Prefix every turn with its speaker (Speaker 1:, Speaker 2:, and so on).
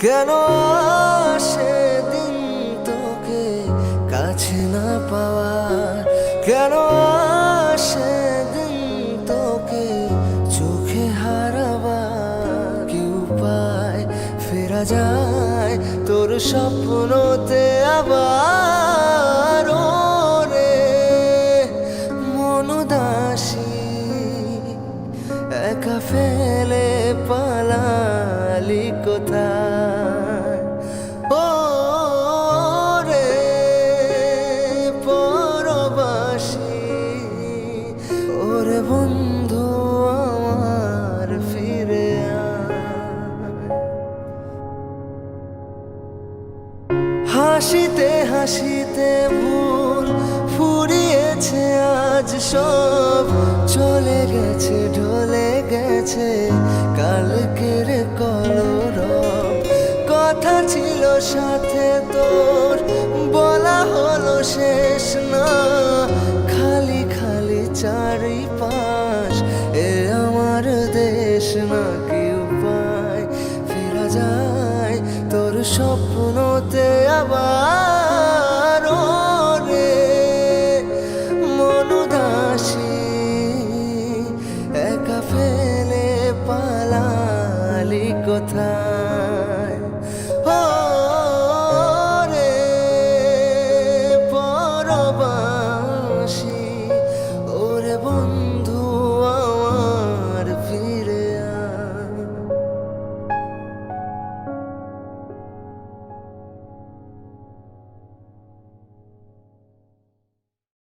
Speaker 1: কেন সেদিন তোকে কাছে না পাওয়ার, কেন সেদিন তোকে চোখে হারাবার। কি উপায় ফেরা যায় তোর স্বপ্নতে আবার? ওরে মন উদাসী একা ফেলে পালালি কোথায়? ও রে পরবাসী, ওরে বন্ধু আমার ফিরে আয়। হাসিতে হাসিতে ভুল ফুরিয়েছে আজ সব, চলে গেছে ঢলে গেছে কালকের কলরব। কথা ছিল সাথে তোর, বলা হলো শেষ না, খালি খালি চারিপাশ এ আমার দেশ না। কি উপায় ফেরা যায় তোর স্বপ্নতে আবার?